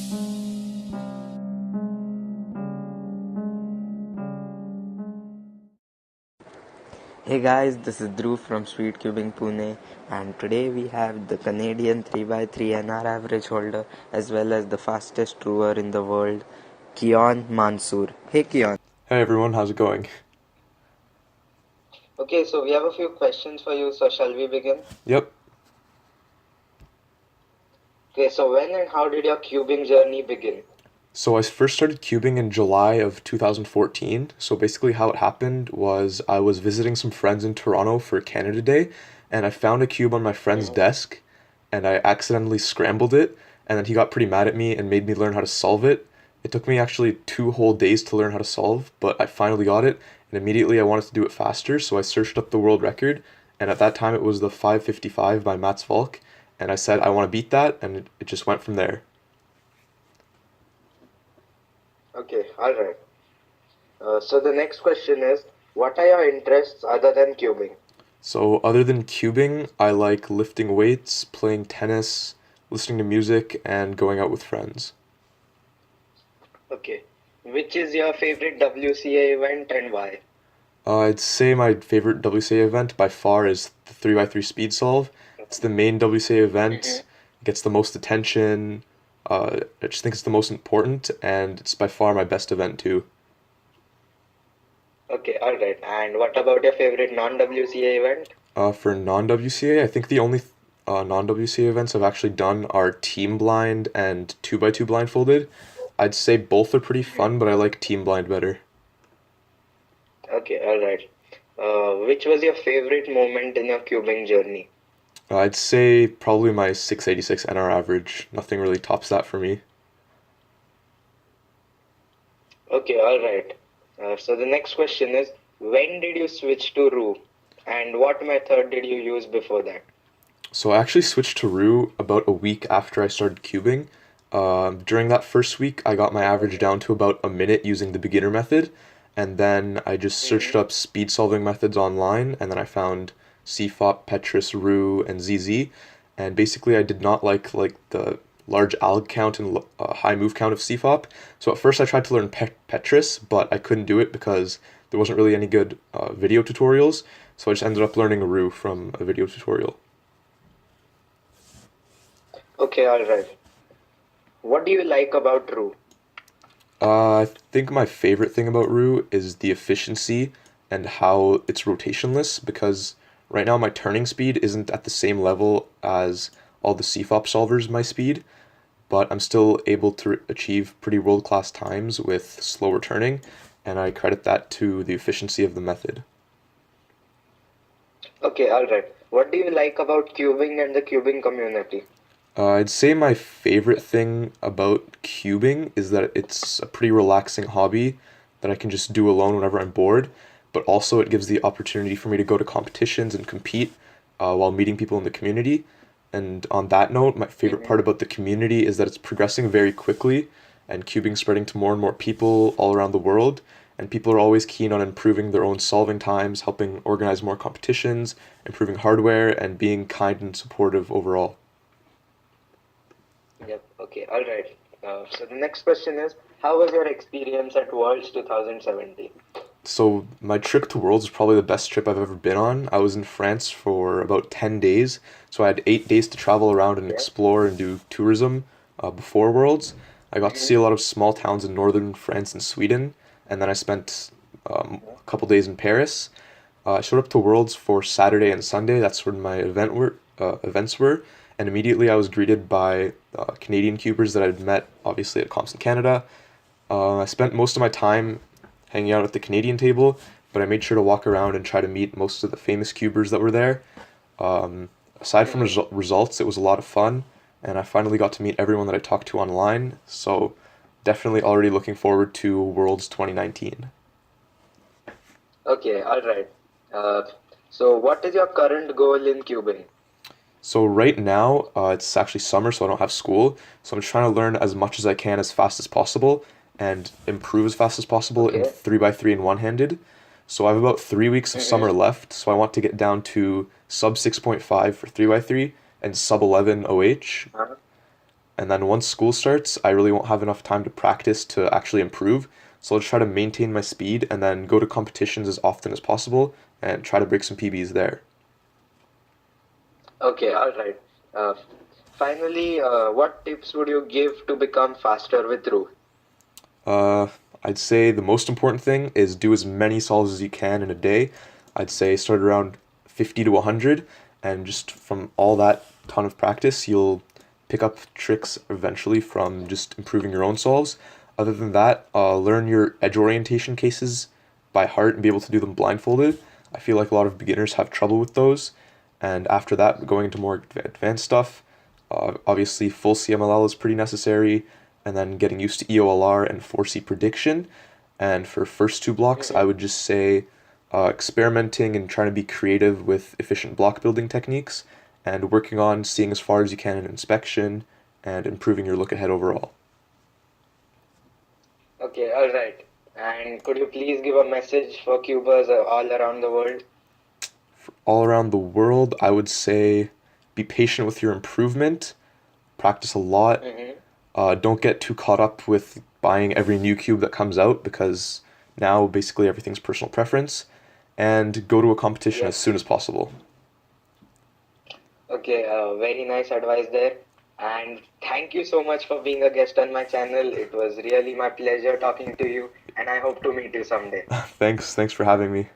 Hey guys, this is Dhruv from Street Cubing Pune, and today we have the Canadian 3x3 NR average holder as well as the fastest thrower in the world, Kian Mansour. Hey Kian. Hey everyone, how's it going? Okay, so we have a few questions for you, so shall we begin? Yep. Okay, so when and how did your cubing journey begin? So I first started cubing in July of 2014. So basically how it happened was I was visiting some friends in Toronto for Canada Day, and I found a cube on my friend's desk, and I accidentally scrambled it, and then he got pretty mad at me and made me learn how to solve it. It took me actually 2 whole days to learn how to solve, but I finally got it, and immediately I wanted to do it faster, so I searched up the world record, and at that time it was the 555 by Mats Valk, and I said I want to beat that, and it just went from there. Okay, alright. So the next question is, what are your interests other than cubing? So, other than cubing, I like lifting weights, playing tennis, listening to music, and going out with friends. Okay, which is your favorite WCA event and why? I'd say my favorite WCA event by far is the 3x3 speed solve. It's the main WCA event, it gets the most attention. I just think it's the most important, and it's by far my best event too. Okay, alright. And what about your favorite non-WCA event? For non-WCA, I think the only non-WCA events I've actually done are team blind and 2x2 blindfolded. I'd say both are pretty fun, but I like team blind better. Okay, alright. Which was your favorite moment in your cubing journey? I'd say probably my 686 NR average. Nothing really tops that for me. Okay, alright. So the next question is, when did you switch to RU? And what method did you use before that? So I actually switched to Rue about a week after I started cubing. During that first week, I got my average down to about a minute using the beginner method, and then I just searched up speed solving methods online, and then I found CFOP, Petrus, Rue, and ZZ. And basically, I did not like the large alg count and high move count of CFOP. So at first, I tried to learn Petrus, but I couldn't do it because there wasn't really any good video tutorials. So I just ended up learning Rue from a video tutorial. Okay, alright. What do you like about RU? I think my favorite thing about Rue is the efficiency and how it's rotationless because right now my turning speed isn't at the same level as all the CFOP solvers my speed, but I'm still able to achieve pretty world-class times with slower turning, and I credit that to the efficiency of the method. Okay, alright. What do you like about cubing and the cubing community? I'd say my favorite thing about cubing is that it's a pretty relaxing hobby that I can just do alone whenever I'm bored, but also it gives the opportunity for me to go to competitions and compete while meeting people in the community. And on that note, my favorite part about the community is that it's progressing very quickly and cubing spreading to more and more people all around the world. And people are always keen on improving their own solving times, helping organize more competitions, improving hardware, and being kind and supportive overall. Yep, okay, alright. So the next question is, how was your experience at Worlds 2017? So my trip to Worlds is probably the best trip I've ever been on. I was in France for about 10 days, so I had 8 days to travel around and Yeah. explore and do tourism before Worlds. I got to see a lot of small towns in northern France and Sweden, and then I spent a couple days in Paris. I showed up to Worlds for Saturday and Sunday. That's when my events were, and immediately I was greeted by Canadian cubers that I'd met, obviously at Comps in Canada. I spent most of my time hanging out at the Canadian table, but I made sure to walk around and try to meet most of the famous cubers that were there. Um, Aside from results, it was a lot of fun, and I finally got to meet everyone that I talked to online. So definitely already looking forward to Worlds 2019. Okay, alright. Uh, so what is your current goal in cubing? So right now, it's actually summer, so I don't have school. So I'm trying to learn as much as I can as fast as possible and improve as fast as possible in Okay. 3x3 and one-handed. So I have about 3 weeks of summer left. So I want to get down to sub 6.5 for 3x3 and sub 11 OH. Uh, And then once school starts, I really won't have enough time to practice to actually improve. So I'll just try to maintain my speed and then go to competitions as often as possible and try to break some PBs there. Okay, all right. Uh, Finally, what tips would you give to become faster with Ru? Uh, I'd say the most important thing is do as many solves as you can in a day. I'd say start around 50 to 100, and just from all that ton of practice, you'll pick up tricks eventually from just improving your own solves. Other than that, learn your edge orientation cases by heart and be able to do them blindfolded. I feel like a lot of beginners have trouble with those. And after that, going into more advanced stuff, obviously full CMLL is pretty necessary, and then getting used to EOLR and 4C prediction. And for first two blocks, I would just say experimenting and trying to be creative with efficient block building techniques and working on seeing as far as you can in inspection and improving your look ahead overall. Okay, all right. And could you please give a message for Cubers all around the world? All around the world, I would say be patient with your improvement, practice a lot. Mm-hmm. Don't get too caught up with buying every new cube that comes out because now basically everything's personal preference, and go to a competition as Yes. soon as possible. Okay, very nice advice there. And thank you so much for being a guest on my channel. It was really my pleasure talking to you, and I hope to meet you someday. Thanks for having me.